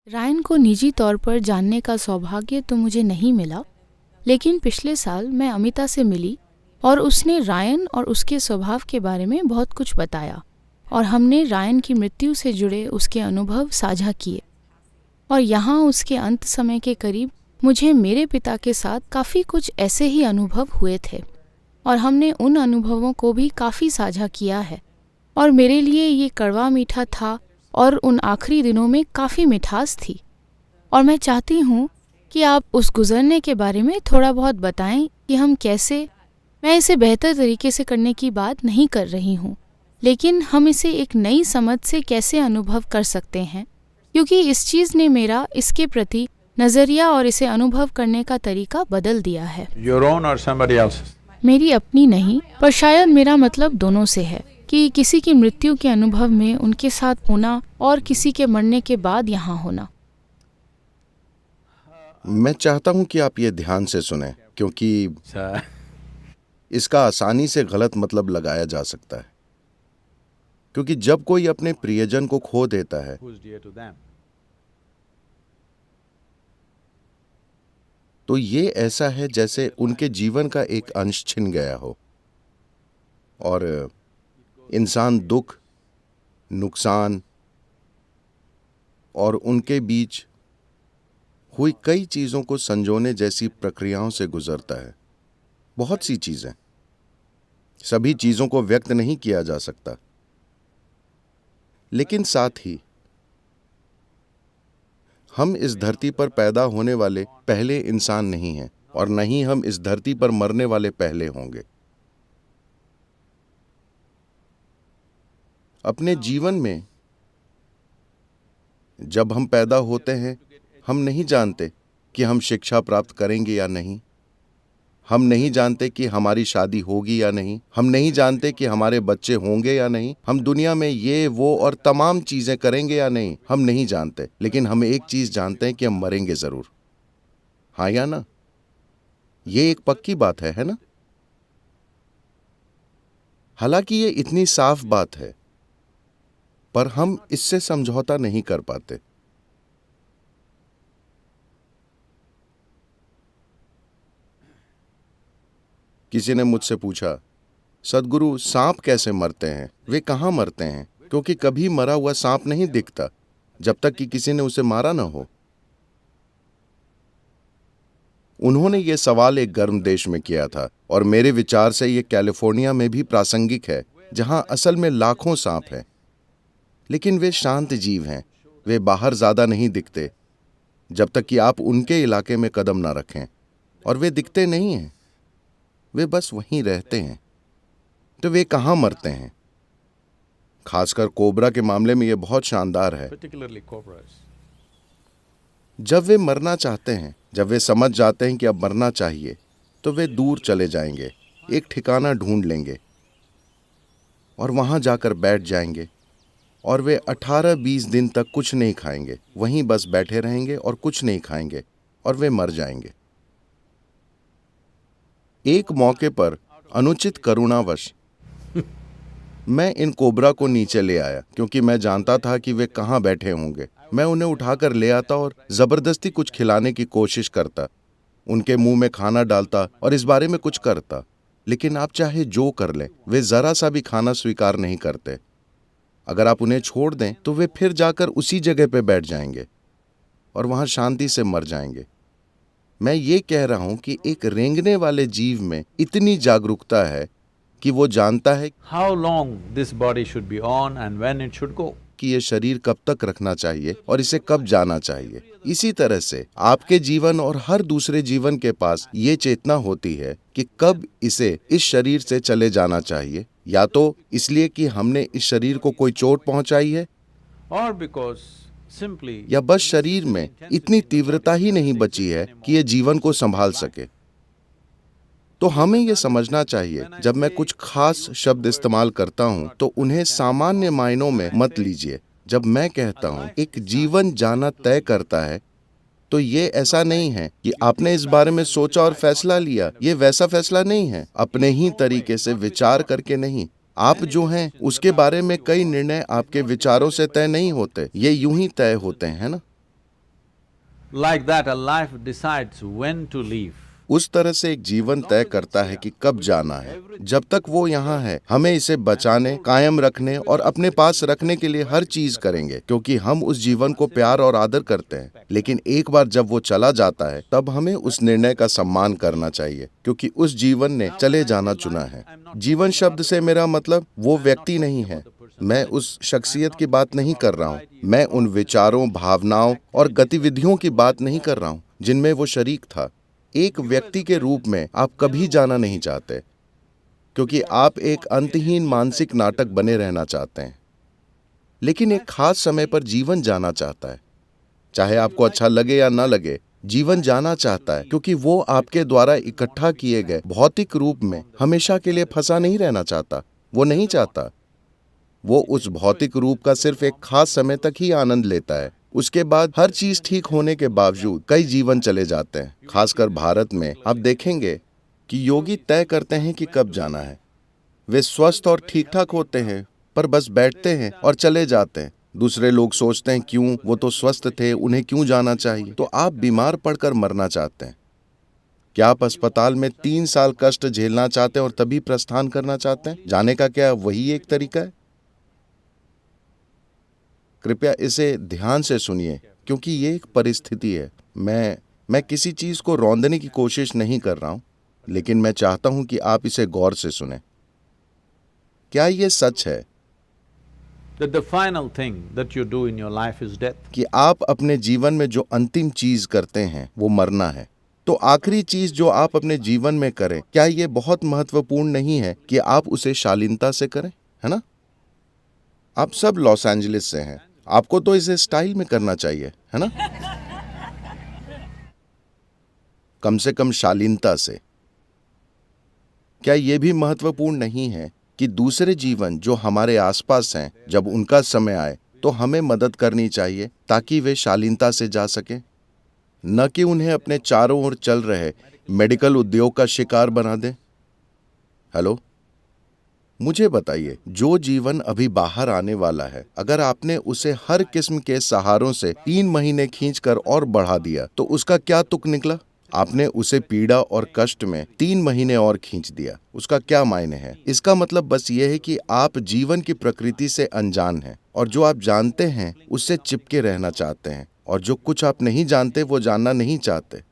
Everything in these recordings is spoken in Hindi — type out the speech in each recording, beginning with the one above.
रायन को निजी तौर पर जानने का सौभाग्य तो मुझे नहीं मिला, लेकिन पिछले साल मैं अमिता से मिली और उसने रायन और उसके स्वभाव के बारे में बहुत कुछ बताया और हमने रायन की मृत्यु से जुड़े उसके अनुभव साझा किए। और यहाँ उसके अंत समय के करीब मुझे मेरे पिता के साथ काफ़ी कुछ ऐसे ही अनुभव हुए थे और हमने उन अनुभवों को भी काफ़ी साझा किया है और मेरे लिए ये कड़वा मीठा था और उन आखिरी दिनों में काफ़ी मिठास थी। और मैं चाहती हूँ कि आप उस गुज़रने के बारे में थोड़ा बहुत बताएं कि हम कैसे, मैं इसे बेहतर तरीके से करने की बात नहीं कर रही हूँ, लेकिन हम इसे एक नई समझ से कैसे अनुभव कर सकते हैं, क्योंकि इस चीज़ ने मेरा इसके प्रति नज़रिया और इसे अनुभव करने का तरीका बदल दिया है। Your own or somebody else's? मेरी अपनी नहीं, पर शायद मेरा मतलब दोनों से है कि किसी की मृत्यु के अनुभव में उनके साथ होना और किसी के मरने के बाद यहाँ होना। मैं चाहता हूं कि आप ये ध्यान से सुनें, क्योंकि So, इसका आसानी से गलत मतलब लगाया जा सकता है। क्योंकि जब कोई अपने प्रियजन को खो देता है who's dear to them? तो ये ऐसा है जैसे उनके जीवन का एक अंश छिन गया हो और इंसान दुख, नुकसान और उनके बीच हुई कई चीजों को संजोने जैसी प्रक्रियाओं से गुजरता है। बहुत सी चीजें, सभी चीजों को व्यक्त नहीं किया जा सकता, लेकिन साथ ही हम इस धरती पर पैदा होने वाले पहले इंसान नहीं हैं और न ही हम इस धरती पर मरने वाले पहले होंगे। अपने जीवन में जब हम पैदा होते हैं, हम नहीं जानते कि हम शिक्षा प्राप्त करेंगे या नहीं, हम नहीं जानते कि हमारी शादी होगी या नहीं, हम नहीं जानते कि हमारे बच्चे होंगे या नहीं, हम दुनिया में ये वो और तमाम चीजें करेंगे या नहीं, हम नहीं जानते। लेकिन हम एक चीज जानते हैं कि हम मरेंगे जरूर। हाँ या ना? ये एक पक्की बात है ना? हालांकि ये इतनी साफ बात है, पर हम इससे समझौता नहीं कर पाते। किसी ने मुझसे पूछा, सद्गुरु, सांप कैसे मरते हैं? वे कहाँ मरते हैं? क्योंकि कभी मरा हुआ सांप नहीं दिखता जब तक कि किसी ने उसे मारा ना हो। उन्होंने ये सवाल एक गर्म देश में किया था और मेरे विचार से ये कैलिफोर्निया में भी प्रासंगिक है, जहां असल में लाखों सांप हैं, लेकिन वे शांत जीव हैं। वे बाहर ज्यादा नहीं दिखते जब तक कि आप उनके इलाके में कदम ना रखें, और वे दिखते नहीं हैं, वे बस वहीं रहते हैं। तो वे कहाँ मरते हैं? खासकर कोबरा के मामले में यह बहुत शानदार है। Particularly cobras. जब वे मरना चाहते हैं, जब वे समझ जाते हैं कि अब मरना चाहिए, तो वे दूर चले जाएंगे, एक ठिकाना ढूंढ लेंगे और वहां जाकर बैठ जाएंगे, और वे 18-20 दिन तक कुछ नहीं खाएंगे, वहीं बस बैठे रहेंगे और कुछ नहीं खाएंगे, और वे मर जाएंगे। एक मौके पर अनुचित करुणावश मैं इन कोबरा को नीचे ले आया, क्योंकि मैं जानता था कि वे कहाँ बैठे होंगे। मैं उन्हें उठाकर ले आता और जबरदस्ती कुछ खिलाने की कोशिश करता, उनके मुंह में खाना डालता और इस बारे में कुछ करता। लेकिन आप चाहे जो कर लें, वे जरा सा भी खाना स्वीकार नहीं करते। अगर आप उन्हें छोड़ दें तो वे फिर जाकर उसी जगह पे बैठ जाएंगे और वहां शांति से मर जाएंगे। मैं ये कह रहा हूं कि एक रेंगने वाले जीव में इतनी जागरूकता है कि वो जानता है How long this body should be on and when it should go. कि ये शरीर कब तक रखना चाहिए और इसे कब जाना चाहिए। इसी तरह से आपके जीवन और हर दूसरे जीवन के पास ये चेतना होती है कि कब इसे इस शरीर से चले जाना चाहिए, या तो इसलिए कि हमने इस शरीर को कोई चोट पहुंचाई है, Or because simply या बस शरीर में इतनी तीव्रता ही नहीं बची है कि ये जीवन को संभाल सके। तो हमें यह समझना चाहिए, जब मैं कुछ खास शब्द इस्तेमाल करता हूं तो उन्हें सामान्य मायनों में मत लीजिए। जब मैं कहता हूं एक जीवन जाना तय करता है, तो ये ऐसा नहीं है कि आपने इस बारे में सोचा और फैसला लिया। ये वैसा फैसला नहीं है, अपने ही तरीके से विचार करके नहीं। आप जो हैं उसके बारे में कई निर्णय आपके विचारों से तय नहीं होते, ये यूं ही तय होते हैं ना। Like that, a life decides when to leave. उस तरह से एक जीवन तय करता है कि कब जाना है। जब तक वो यहाँ है, हमें इसे बचाने, कायम रखने और अपने पास रखने के लिए हर चीज करेंगे, क्योंकि हम उस जीवन को प्यार और आदर करते हैं। लेकिन एक बार जब वो चला जाता है, तब हमें उस निर्णय का सम्मान करना चाहिए, क्योंकि उस जीवन ने चले जाना चुना है। जीवन शब्द से मेरा मतलब वो व्यक्ति नहीं है। मैं उस शख्सियत की बात नहीं कर रहा हूँ। मैं उन विचारों, भावनाओं और गतिविधियों की बात नहीं कर रहा हूँ जिनमें वो शरीक था। एक व्यक्ति के रूप में आप कभी जाना नहीं चाहते, क्योंकि आप एक अंतहीन मानसिक नाटक बने रहना चाहते हैं। लेकिन एक खास समय पर जीवन जाना चाहता है, चाहे आपको अच्छा लगे या ना लगे। जीवन जाना चाहता है क्योंकि वो आपके द्वारा इकट्ठा किए गए भौतिक रूप में हमेशा के लिए फंसा नहीं रहना चाहता। वो नहीं चाहता। वो उस भौतिक रूप का सिर्फ एक खास समय तक ही आनंद लेता है। उसके बाद हर चीज ठीक होने के बावजूद कई जीवन चले जाते हैं। खासकर भारत में आप देखेंगे कि योगी तय करते हैं कि कब जाना है। वे स्वस्थ और ठीक ठाक होते हैं, पर बस बैठते हैं और चले जाते हैं। दूसरे लोग सोचते हैं, क्यों, वो तो स्वस्थ थे, उन्हें क्यों जाना चाहिए। तो आप बीमार पड़कर मरना चाहते हैं। क्या आप अस्पताल में 3 साल कष्ट झेलना चाहते हैं और तभी प्रस्थान करना चाहते हैं? जाने का क्या वही एक तरीका है? कृपया इसे ध्यान से सुनिए, क्योंकि ये एक परिस्थिति है। मैं किसी चीज को रौंदने की कोशिश नहीं कर रहा हूं, लेकिन मैं चाहता हूं कि आप इसे गौर से सुनें। क्या ये सच है That the final thing that you do in your life is death? कि आप अपने जीवन में जो अंतिम चीज करते हैं वो मरना है? तो आखिरी चीज जो आप अपने जीवन में करें, क्या ये बहुत महत्वपूर्ण नहीं है कि आप उसे शालीनता से करें, है ना? आप सब लॉस एंजलिस से हैं, आपको तो इसे स्टाइल में करना चाहिए, है ना? कम से कम शालीनता से। क्या यह भी महत्वपूर्ण नहीं है कि दूसरे जीवन जो हमारे आसपास हैं, जब उनका समय आए तो हमें मदद करनी चाहिए ताकि वे शालीनता से जा सकें, न कि उन्हें अपने चारों ओर चल रहे मेडिकल उद्योग का शिकार बना दें? हेलो, मुझे बताइए, जो जीवन अभी बाहर आने वाला है, अगर आपने उसे हर किस्म के सहारों से 3 महीने खींचकर और बढ़ा दिया तो उसका क्या तुक निकला? आपने उसे पीड़ा और कष्ट में 3 महीने और खींच दिया, उसका क्या मायने है? इसका मतलब बस ये है कि आप जीवन की प्रकृति से अनजान हैं और जो आप जानते हैं उससे चिपके रहना चाहते हैं, और जो कुछ आप नहीं जानते वो जानना नहीं चाहते।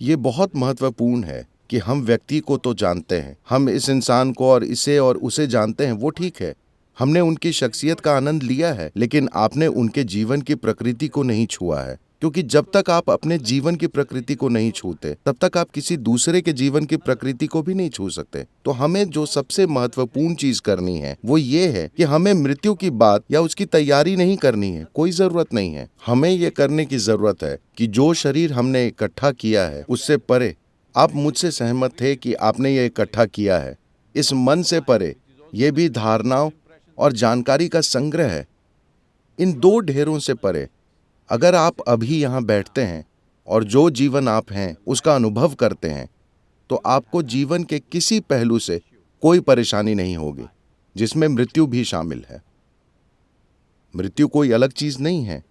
ये बहुत महत्वपूर्ण है कि हम व्यक्ति को तो जानते हैं, हम इस इंसान को और इसे और उसे जानते हैं, वो ठीक है। हमने उनकी शख्सियत का आनंद लिया है, लेकिन आपने उनके जीवन की प्रकृति को नहीं छुआ है, क्योंकि जब तक आप अपने जीवन की प्रकृति को नहीं छूते, तब तक आप किसी दूसरे के जीवन की प्रकृति को भी नहीं छू सकते। तो हमें जो सबसे महत्वपूर्ण चीज करनी है वो ये है कि हमें मृत्यु की बात या उसकी तैयारी नहीं करनी है, कोई जरूरत नहीं है। हमें ये करने की जरूरत है कि जो शरीर हमने इकट्ठा किया है उससे परे, आप मुझसे सहमत थे कि आपने ये इकट्ठा किया है, इस मन से परे ये भी धारणाओं और जानकारी का संग्रह है। इन 2 ढेरों से परे अगर आप अभी यहाँ बैठते हैं और जो जीवन आप हैं उसका अनुभव करते हैं, तो आपको जीवन के किसी पहलू से कोई परेशानी नहीं होगी, जिसमें मृत्यु भी शामिल है। मृत्यु कोई अलग चीज नहीं है।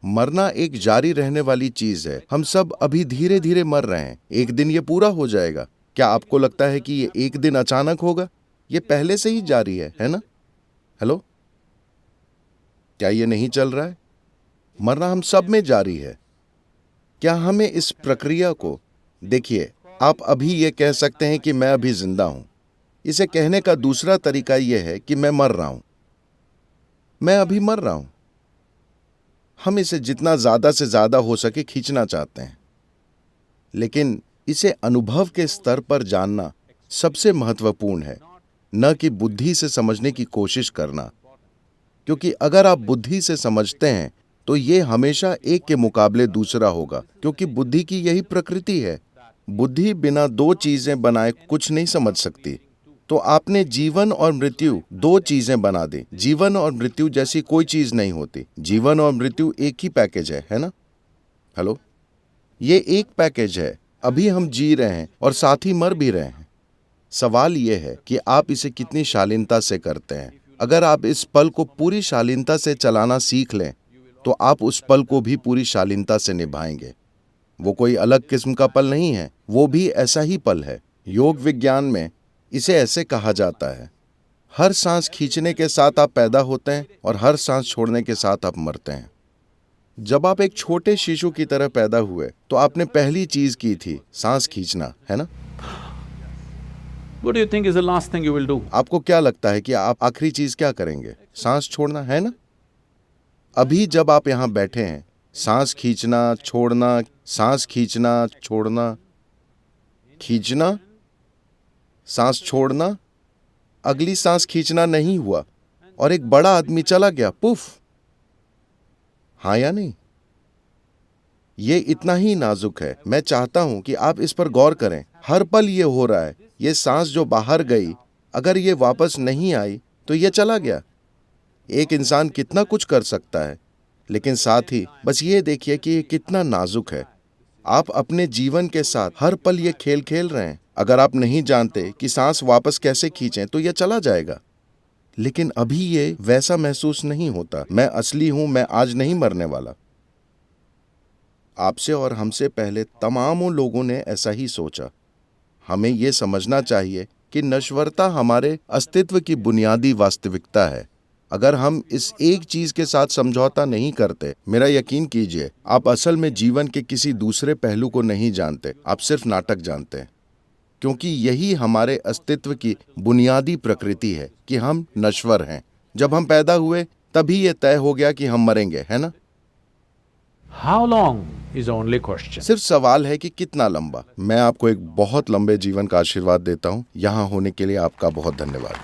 मरना एक जारी रहने वाली चीज है। हम सब अभी धीरे धीरे मर रहे हैं। एक दिन ये पूरा हो जाएगा। क्या आपको लगता है कि ये एक दिन अचानक होगा? ये पहले से ही जारी है ना? हेलो, क्या ये नहीं चल रहा है? मरना हम सब में जारी है। क्या हमें इस प्रक्रिया को देखिए, आप अभी ये कह सकते हैं कि मैं अभी जिंदा हूं। इसे कहने का दूसरा तरीका यह है कि मैं मर रहा हूं, मैं अभी मर रहा हूं। हम इसे जितना ज्यादा से ज्यादा हो सके खींचना चाहते हैं, लेकिन इसे अनुभव के स्तर पर जानना सबसे महत्वपूर्ण है, न कि बुद्धि से समझने की कोशिश करना। क्योंकि अगर आप बुद्धि से समझते हैं तो ये हमेशा एक के मुकाबले दूसरा होगा, क्योंकि बुद्धि की यही प्रकृति है। बुद्धि बिना 2 चीजें बनाए कुछ नहीं समझ सकती। तो आपने जीवन और मृत्यु 2 चीजें बना दी। जीवन और मृत्यु जैसी कोई चीज नहीं होती। जीवन और मृत्यु एक ही पैकेज है ना? हेलो, ये एक पैकेज है। अभी हम जी रहे हैं और साथ ही मर भी रहे हैं। सवाल यह है कि आप इसे कितनी शालीनता से करते हैं। अगर आप इस पल को पूरी शालीनता से चलाना सीख लें, तो आप उस पल को भी पूरी शालीनता से निभाएंगे। वो कोई अलग किस्म का पल नहीं है, वो भी ऐसा ही पल है। योग विज्ञान में इसे ऐसे कहा जाता है, हर सांस खींचने के साथ आप पैदा होते हैं और हर सांस छोड़ने के साथ आप मरते हैं। जब आप एक छोटे शिशु की तरह पैदा हुए तो आपने पहली चीज की थी सांस खींचना, है ना? What do you think is the last thing you will do? आपको क्या लगता है कि आप आखिरी चीज क्या करेंगे? सांस छोड़ना, है ना? अभी जब आप यहां बैठे हैं, सांस खींचना, छोड़ना, सांस खींचना, छोड़ना, खींचना, सांस छोड़ना, अगली सांस खींचना नहीं हुआ और एक बड़ा आदमी चला गया, पुफ। हाँ या नहीं? ये इतना ही नाजुक है। मैं चाहता हूं कि आप इस पर गौर करें। हर पल ये हो रहा है। ये सांस जो बाहर गई, अगर ये वापस नहीं आई तो ये चला गया। एक इंसान कितना कुछ कर सकता है, लेकिन साथ ही बस ये देखिए कि ये कितना नाजुक है। आप अपने जीवन के साथ हर पल ये खेल खेल रहे हैं। अगर आप नहीं जानते कि सांस वापस कैसे खींचें तो ये चला जाएगा, लेकिन अभी ये वैसा महसूस नहीं होता। मैं असली हूं, मैं आज नहीं मरने वाला। आपसे और हमसे पहले तमामों लोगों ने ऐसा ही सोचा। हमें ये समझना चाहिए कि नश्वरता हमारे अस्तित्व की बुनियादी वास्तविकता है। अगर हम इस एक चीज के साथ समझौता नहीं करते, मेरा यकीन कीजिए, आप असल में जीवन के किसी दूसरे पहलू को नहीं जानते, आप सिर्फ नाटक जानते हैं। क्योंकि यही हमारे अस्तित्व की बुनियादी प्रकृति है कि हम नश्वर हैं। जब हम पैदा हुए तभी ये तय हो गया कि हम मरेंगे, है ना? How long is the only question. सिर्फ सवाल है कि कितना लंबा। मैं आपको एक बहुत लंबे जीवन का आशीर्वाद देता हूं। यहां होने के लिए आपका बहुत धन्यवाद।